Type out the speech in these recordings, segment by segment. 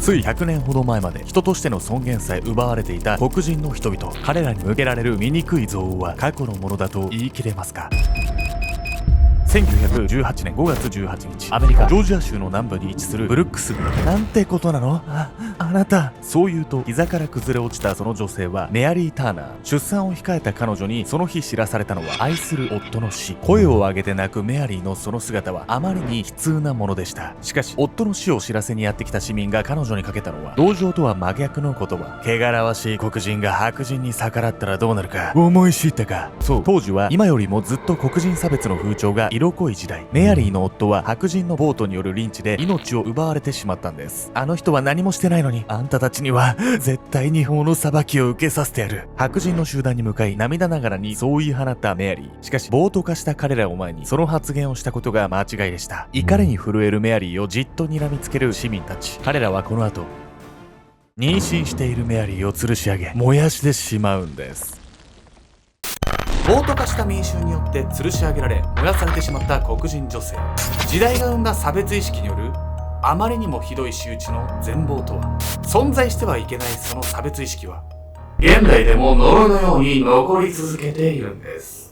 つい100年ほど前まで人としての尊厳さえ奪われていた黒人の人々、彼らに向けられる醜い憎悪は過去のものだと言い切れますか。1918年5月18日、アメリカジョージア州の南部に位置するブルックスビル。なんてことなの？あなた。そう言うと膝から崩れ落ちたその女性はメアリー・ターナー。出産を控えた彼女にその日知らされたのは愛する夫の死。声を上げて泣くメアリーのその姿はあまりに悲痛なものでした。しかし夫の死を知らせにやってきた市民が彼女にかけたのは同情とは真逆の言葉。汚らわしい黒人が白人に逆らったらどうなるか思い知ったか。そう、当時は今よりもずっと黒人差別の風潮が色濃い時代。メアリーの夫は白人の暴徒によるリンチで命を奪われてしまったんです。あの人は何もしてないのに、あんたたちには絶対に法の裁きを受けさせてやる。白人の集団に向かい涙ながらにそう言い放ったメアリー。しかし暴徒化した彼らを前にその発言をしたことが間違いでした。怒りに震えるメアリーをじっと睨みつける市民たち。彼らはこの後妊娠しているメアリーを吊るし上げ燃やしてしまうんです。暴徒化した民衆によって吊るし上げられ燃やされてしまった黒人女性。時代が生んだ差別意識によるあまりにもひどい仕打ちの全貌とは。存在してはいけないその差別意識は現代でも呪のように残り続けているんです。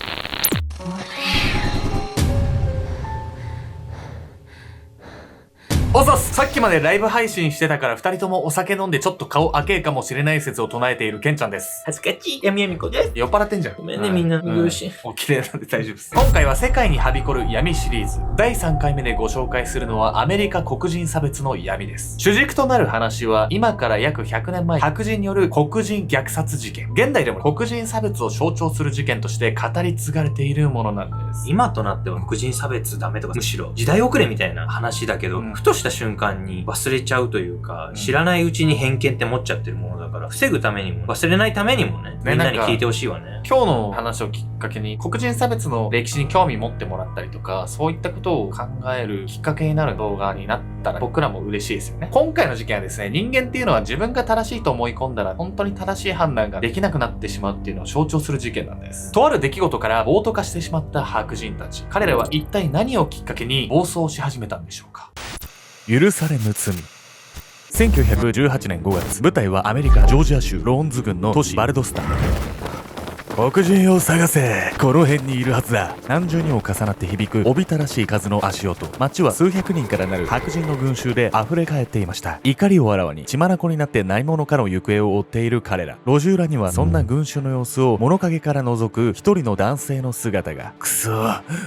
おそす、さっきまでライブ配信してたから二人ともお酒飲んでちょっと顔赤えかもしれない説を唱えているケンちゃんです。恥ずかしい。闇闇子です。酔っ払ってんじゃん。ごめんね、みんな。よし。お綺麗なんで大丈夫です。今回は世界にはびこる闇シリーズ第3回目でご紹介するのはアメリカ黒人差別の闇です。主軸となる話は今から約100年前、白人による黒人虐殺事件。現代でも黒人差別を象徴する事件として語り継がれているものなんです。今となっては黒人差別ダメとか、むしろ時代遅れみたいな話だけど、ふとした瞬間に忘れちゃうというか、知らないうちに偏見って持っちゃってるものだから、防ぐためにも忘れないためにもね、みんなに聞いてほしいわね。今日の話をきっかけに黒人差別の歴史に興味持ってもらったりとか、そういったことを考えるきっかけになる動画になったら僕らも嬉しいですよね。今回の事件はですね、人間っていうのは自分が正しいと思い込んだら本当に正しい判断ができなくなってしまうっていうのを象徴する事件なんです。とある出来事から暴徒化してしまった白人たち。彼らは一体何をきっかけに暴走し始めたんでしょうか。許されぬ罪。1918年5月、舞台はアメリカジョージア州ローンズ郡の都市バルドスタン。黒人を探せ、この辺にいるはずだ。何重にも重なって響くおびただしい数の足音。街は数百人からなる白人の群衆で溢れ返っていました。怒りをあらわに血眼になって何者かの行方を追っている彼ら。路地裏にはそんな群衆の様子を物陰から覗く一人の男性の姿が。くそ、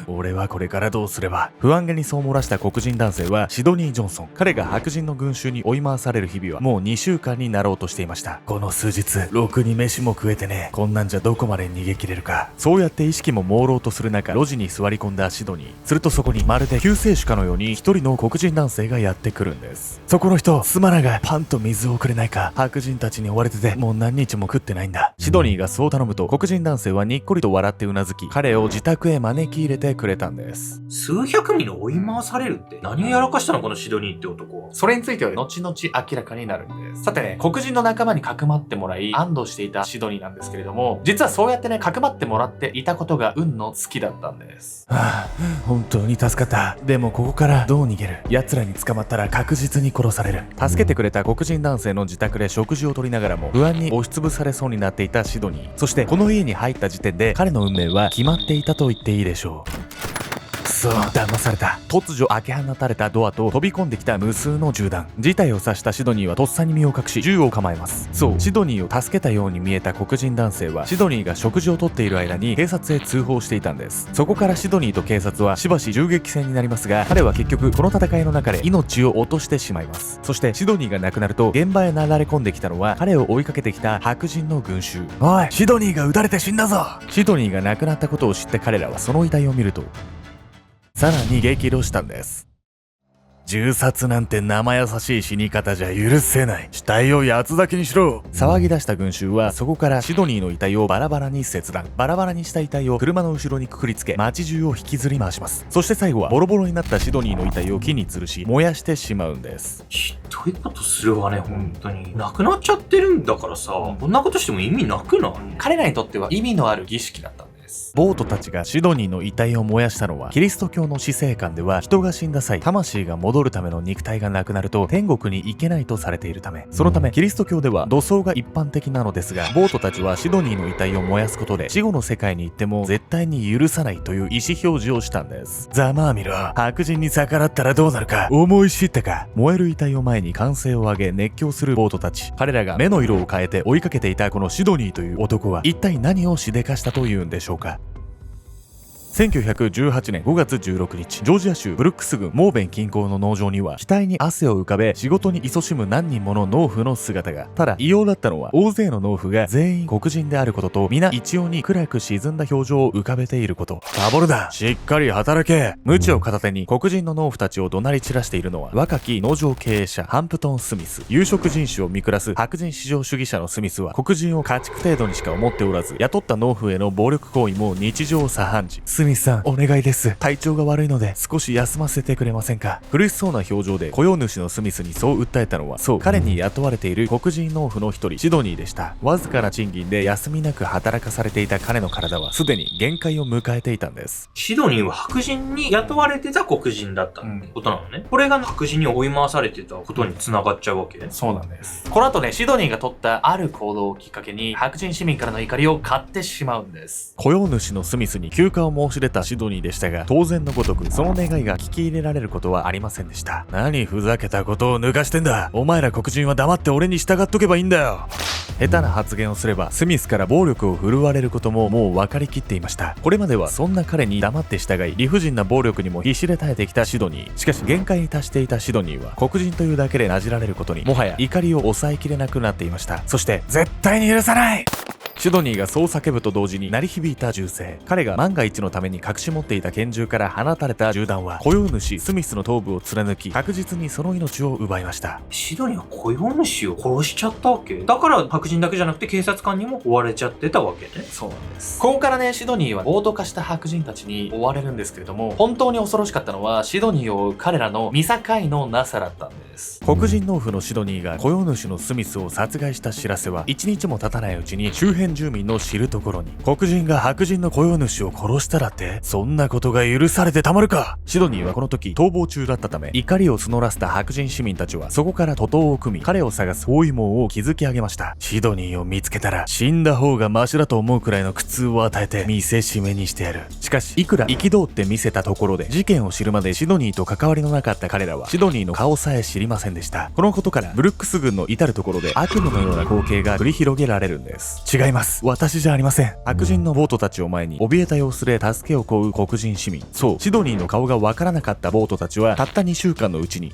俺はこれからどうすれば。不安げにそう漏らした黒人男性はシドニー・ジョンソン。彼が白人の群衆に追い回される日々はもう2週間になろうとしていました。この数日ろくに飯も食えてねえ。こんなんじゃどこまで逃げ切れるか。そうやって意識も朦朧とする中、路地に座り込んだシドニー。するとそこにまるで救世主かのように一人の黒人男性がやってくるんです。そこの人、すまないがパンと水をくれないか。白人たちに追われててもう何日も食ってないんだ。シドニーがそう頼むと黒人男性はにっこりと笑ってうなずき、彼を自宅へ招き入れてくれたんです。数百人追い回されるって何をやらかしたのこのシドニーって男。それについては後々明らかになるんです。さてね、黒人の仲間にかくまってもらい安堵していたシドニーなんですけれども、実はそうやってね、かくまってもらっていたことが運の尽きだったんです。本当に助かった。でもここからどう逃げる。奴らに捕まったら確実に殺される。助けてくれた黒人男性の自宅で食事をとりながらも不安に押しつぶされそうになっていたシドニー。そしてこの家に入った時点で彼の運命は決まっていたと言っていいでしょう。そう、騙された。突如開け放たれたドアと飛び込んできた無数の銃弾。事態を察したシドニーはとっさに身を隠し銃を構えます。そう、シドニーを助けたように見えた黒人男性はシドニーが食事をとっている間に警察へ通報していたんです。そこからシドニーと警察はしばし銃撃戦になりますが、彼は結局この戦いの中で命を落としてしまいます。そしてシドニーが亡くなると現場へなだれ込んできたのは彼を追いかけてきた白人の群衆。おい、シドニーが撃たれて死んだぞ。シドニーが亡くなったことを知って彼らはその遺体を見るとさらに激怒したんです。銃殺なんて生優しい死に方じゃ許せない。死体を八つ裂きにしろ。騒ぎ出した群衆はそこからシドニーの遺体をバラバラに切断。バラバラにした遺体を車の後ろにくくりつけ街中を引きずり回します。そして最後はボロボロになったシドニーの遺体を木に吊るし燃やしてしまうんです。ひどいことするわね、本当に。亡くなっちゃってるんだからさ、こんなことしても意味なくない？彼らにとっては意味のある儀式だったんです。です。ボートたちがシドニーの遺体を燃やしたのは、キリスト教の死生観では人が死んだ際、魂が戻るための肉体がなくなると天国に行けないとされているため、そのためキリスト教では土葬が一般的なのですが、ボートたちはシドニーの遺体を燃やすことで死後の世界に行っても絶対に許さないという意思表示をしたんです。ざまあみろ、白人に逆らったらどうなるか思い知ったか。燃える遺体を前に歓声を上げ熱狂するボートたち。彼らが目の色を変えて追いかけていたこのシドニーという男は一体何をしでかしたというんでしょうか。1918年5月16日、ジョージア州ブルックス郡モーベン近郊の農場には額に汗を浮かべ仕事に勤しむ何人もの農夫の姿が。ただ異様だったのは大勢の農夫が全員黒人であることと、皆一様に暗く沈んだ表情を浮かべていること。サボるだ、しっかり働け。鞭を片手に黒人の農夫たちを怒鳴り散らしているのは若き農場経営者ハンプトン・スミス。有色人種を見下す白人至上主義者のスミスは黒人を家畜程度にしか思っておらず、雇った農夫への暴力行為も日常茶飯事。スミスさん、お願いです。体調が悪いので少し休ませてくれませんか。苦しそうな表情で雇用主のスミスにそう訴えたのは、そう、彼に雇われている黒人農夫の一人、シドニーでした。わずかな賃金で休みなく働かされていた彼の体はすでに限界を迎えていたんです。シドニーは白人に雇われてた黒人だったってことなのね。これが白人に追い回されてたことに繋がっちゃうわけね。そうなんです。この後ね、シドニーが取ったある行動をきっかけに白人市民からの怒りを買ってしまうんです。雇用主のスミスに休暇を申し出たシドニーでしたが、当然のごとくその願いが聞き入れられることはありませんでした。何ふざけたことを抜かしてんだ。お前ら黒人は黙って俺に従っとけばいいんだよ。下手な発言をすればスミスから暴力を振るわれることももう分かりきっていました。これまではそんな彼に黙って従い理不尽な暴力にも必死で耐えてきたシドニー。しかし限界に達していたシドニーは黒人というだけでなじられることにもはや怒りを抑えきれなくなっていました。そして絶対に許さない。シドニーがそう叫ぶと同時に鳴り響いた銃声。彼が万が一のために隠し持っていた拳銃から放たれた銃弾は雇用主スミスの頭部を貫き確実にその命を奪いました。シドニーは雇用主を殺しちゃったわけだから、白人だけじゃなくて警察官にも追われちゃってたわけね。そうなんです。ここからね、シドニーは暴徒化した白人たちに追われるんですけれども、本当に恐ろしかったのはシドニーを追う彼らの見境のなさだったんです。黒人農夫のシドニーが雇用主のスミスを殺害した知らせは一日も経たないうちに周辺住民の知るところに。黒人が白人の雇用主を殺したらって、そんなことが許されてたまるか。シドニーはこの時逃亡中だったため、怒りを募らせた白人市民たちはそこから徒党を組み彼を探す包囲網を築き上げました。シドニーを見つけたら死んだ方がマシだと思うくらいの苦痛を与えて見せしめにしてやる。しかしいくら憤って見せたところで、事件を知るまでシドニーと関わりのなかった彼らはシドニーの顔さえ知りませんでした。このことからブルックス郡の至るところで悪夢のような光景が繰り広げられるんです。違います、私じゃありません。白人のボートたちを前に怯えた様子で助けを請う黒人市民。そう、シドニーの顔がわからなかったボートたちはたった2週間のうちに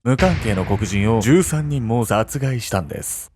無関係の黒人を13人も殺害したんです。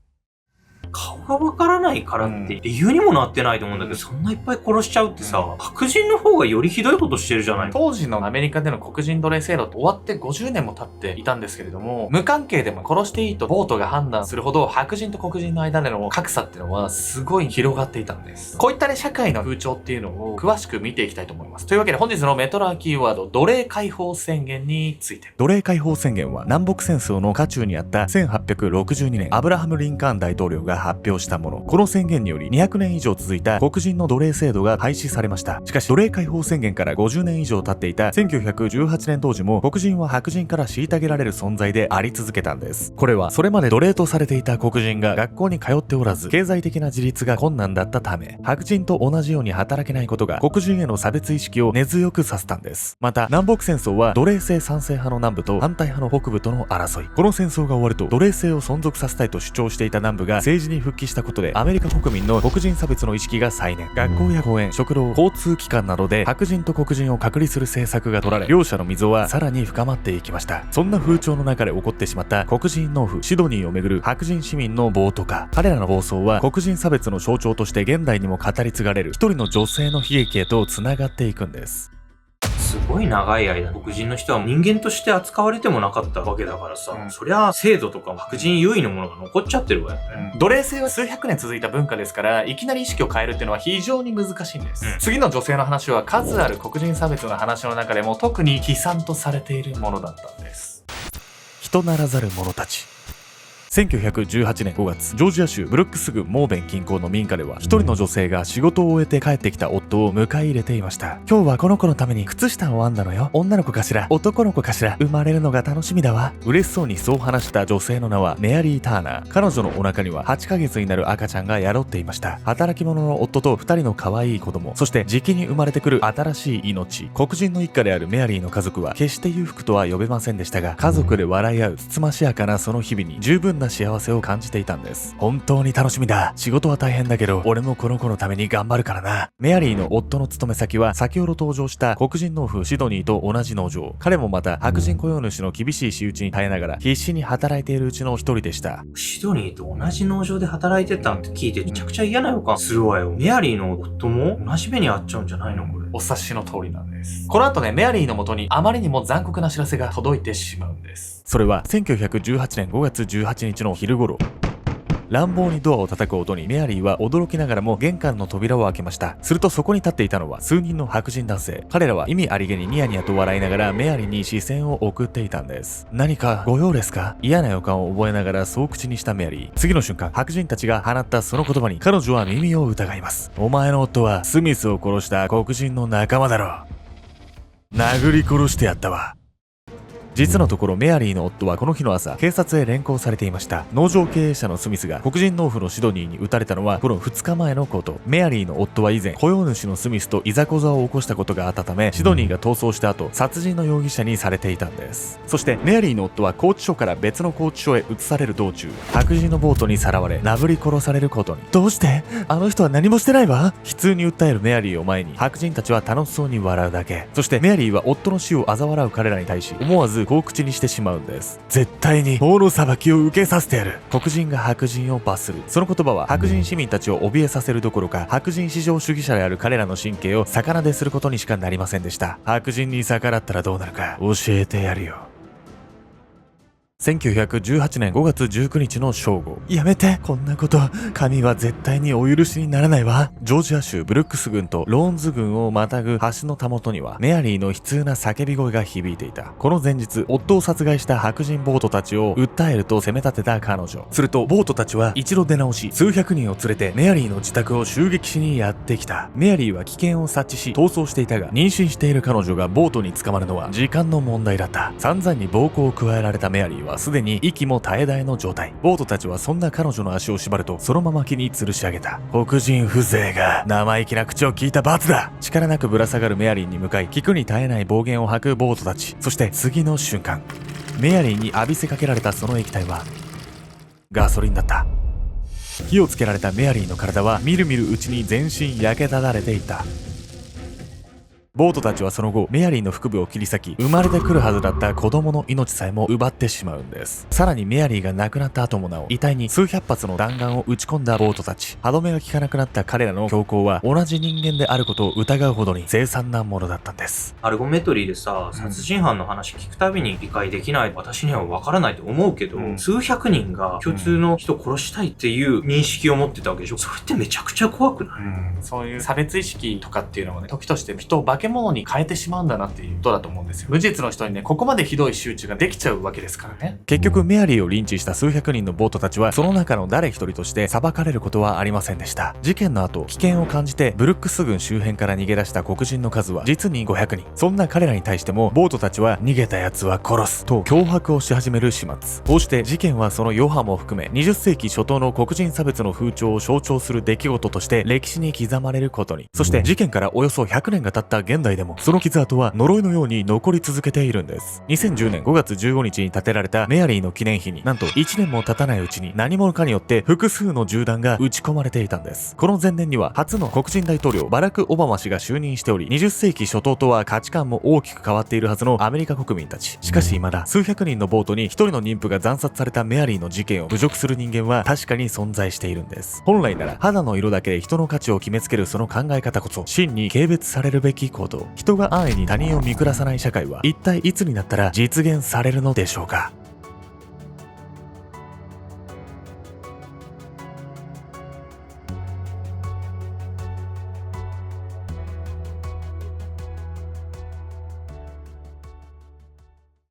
顔がわからないからって理由にもなってないと思うんだけど、そんないっぱい殺しちゃうってさ、白人の方がよりひどいことしてるじゃない。当時のアメリカでの黒人奴隷制度って終わって50年も経っていたんですけれども、無関係でも殺していいとボートが判断するほど白人と黒人の間での格差っていうのはすごい広がっていたんです。こういったね、社会の風潮っていうのを詳しく見ていきたいと思います。というわけで本日のメトラーキーワード、奴隷解放宣言について。奴隷解放宣言は南北戦争の渦中にあった1862年アブラハム・リンカーン大統領が発表したもの。この宣言により200年以上続いた黒人の奴隷制度が廃止されました。しかし奴隷解放宣言から50年以上経っていた1918年当時も黒人は白人から虐げられる存在であり続けたんです。これはそれまで奴隷とされていた黒人が学校に通っておらず経済的な自立が困難だったため、白人と同じように働けないことが黒人への差別意識を根強くさせたんです。また南北戦争は奴隷制賛成派の南部と反対派の北部との争い。この戦争が終わると奴隷制を存続させたいと主張していた南部が政治に復帰したことでアメリカ国民の黒人差別の意識が再燃。学校や公園、食堂、交通機関などで白人と黒人を隔離する政策が取られ、両者の溝はさらに深まっていきました。そんな風潮の中で起こってしまった黒人農夫シドニーをめぐる白人市民の暴徒化。彼らの暴走は黒人差別の象徴として現代にも語り継がれる一人の女性の悲劇へとつながっていくんです。すごい長い間黒人の人は人間として扱われてもなかったわけだからさ、そりゃ制度とか白人優位のものが残っちゃってるわよね。奴隷制は数百年続いた文化ですから、いきなり意識を変えるっていうのは非常に難しいんです。次の女性の話は数ある黒人差別の話の中でも特に悲惨とされているものだったんです。人ならざる者たち。1918年5月、ジョージア州ブルックス郡モーベン近郊の民家では、一人の女性が仕事を終えて帰ってきた夫を迎え入れていました。今日はこの子のために靴下を編んだのよ。女の子かしら、男の子かしら、生まれるのが楽しみだわ。嬉しそうにそう話した女性の名はメアリー・ターナー。彼女のお腹には8ヶ月になる赤ちゃんが宿っていました。働き者の夫と2人の可愛い子供、そして時期に生まれてくる新しい命。黒人の一家であるメアリーの家族は決して裕福とは呼べませんでしたが、家族で笑い合うつつましやかなその日々に十分な幸せを感じていたんです。本当に楽しみだ。仕事は大変だけど、俺もこの子のために頑張るからな。メアリーの夫の勤め先は先ほど登場した黒人農夫シドニーと同じ農場。彼もまた白人雇用主の厳しい仕打ちに耐えながら必死に働いているうちの一人でした。シドニーと同じ農場で働いてたって聞いてめちゃくちゃ嫌な予感するわよ。メアリーの夫も同じ目に遭っちゃうんじゃないのこれ。お察しの通りなんです。この後ね、メアリーの元にあまりにも残酷な知らせが届いてしまうんです。それは1918年5月18日の昼頃。乱暴にドアを叩く音にメアリーは驚きながらも玄関の扉を開けました。するとそこに立っていたのは数人の白人男性。彼らは意味ありげにニヤニヤと笑いながらメアリーに視線を送っていたんです。何かご用ですか？嫌な予感を覚えながらそう口にしたメアリー。次の瞬間、白人たちが放ったその言葉に彼女は耳を疑います。お前の夫はスミスを殺した黒人の仲間だろう。殴り殺してやったわ。実のところメアリーの夫はこの日の朝、警察へ連行されていました。農場経営者のスミスが黒人農夫のシドニーに撃たれたのはこの2日前のこと。メアリーの夫は以前、雇用主のスミスといざこざを起こしたことがあったため、シドニーが逃走した後、殺人の容疑者にされていたんです。そしてメアリーの夫は拘置所から別の拘置所へ移される道中、白人のボートにさらわれ、なぶり殺されることに。どうして？あの人は何もしてないわ。悲痛に訴えるメアリーを前に、白人たちは楽しそうに笑うだけ。そしてメアリーは夫の死を嘲笑う彼らに対し、思わずこう口にしてしまうんです。絶対に法の裁きを受けさせてやる。黒人が白人を罰する。その言葉は白人市民たちを怯えさせるどころか、白人至上主義者である彼らの神経を逆なですることにしかなりませんでした。白人に逆らったらどうなるか教えてやるよ。1918年5月19日の正午。やめて、こんなこと。神は絶対にお許しにならないわ。ジョージア州ブルックス郡とローンズ郡をまたぐ橋のたもとには、メアリーの悲痛な叫び声が響いていた。この前日、夫を殺害した白人ボートたちを訴えると責め立てた彼女。すると、ボートたちは一度出直し、数百人を連れてメアリーの自宅を襲撃しにやってきた。メアリーは危険を察知し、逃走していたが、妊娠している彼女がボートに捕まるのは時間の問題だった。散々に暴行を加えられたメアリーはすでに息も絶え絶えの状態。ボートたちはそんな彼女の足を縛るとそのまま木に吊るし上げた。黒人風情が生意気な口を聞いた罰だ。力なくぶら下がるメアリーに向かい、聞くに絶えない暴言を吐くボートたち。そして次の瞬間、メアリーに浴びせかけられたその液体はガソリンだった。火をつけられたメアリーの体はみるみるうちに全身焼けただれていた。ボートたちはその後、メアリーの腹部を切り裂き、生まれてくるはずだった子供の命さえも奪ってしまうんです。さらにメアリーが亡くなった後もなお、遺体に数百発の弾丸を撃ち込んだボートたち。歯止めが効かなくなった彼らの凶行は、同じ人間であることを疑うほどに凄惨なものだったんです。アルゴメトリーでさ、殺人犯の話聞くたびに理解できない、私には分からないと思うけど、数百人が共通の人を殺したいっていう認識を持ってたわけでしょ。それってめちゃくちゃ怖くない？そういう差別意識とかっていうのもね、時として人を化け物に変えてしまうんだなっていうことだと思うんですよ。無実の人にね、ここまでひどい仕打ちができちゃうわけですからね。結局メアリーをリンチした数百人のボートたちは、その中の誰一人として裁かれることはありませんでした。事件の後、危険を感じてブルックス郡周辺から逃げ出した黒人の数は実に500人。そんな彼らに対しても、ボートたちは逃げた奴は殺すと脅迫をし始める始末。こうして事件はその余波も含め、20世紀初頭の黒人差別の風潮を象徴する出来事として歴史に刻まれることに。そして事件からおよそ100年が経った現代でも、その傷跡は呪いのように残り続けているんです。2010年5月15日に建てられたメアリーの記念碑に、なんと1年も経たないうちに何者かによって複数の銃弾が撃ち込まれていたんです。この前年には初の黒人大統領バラク・オバマ氏が就任しており、20世紀初頭とは価値観も大きく変わっているはずのアメリカ国民たち。しかし未だ数百人のボートに1人の妊婦が惨殺されたメアリーの事件を侮辱する人間は確かに存在しているんです。本来なら肌の色だけで人の価値を決めつけるその考え方こそ真に軽蔑されるべき行動。人が安易に他人を見下さない社会は一体いつになったら実現されるのでしょうか。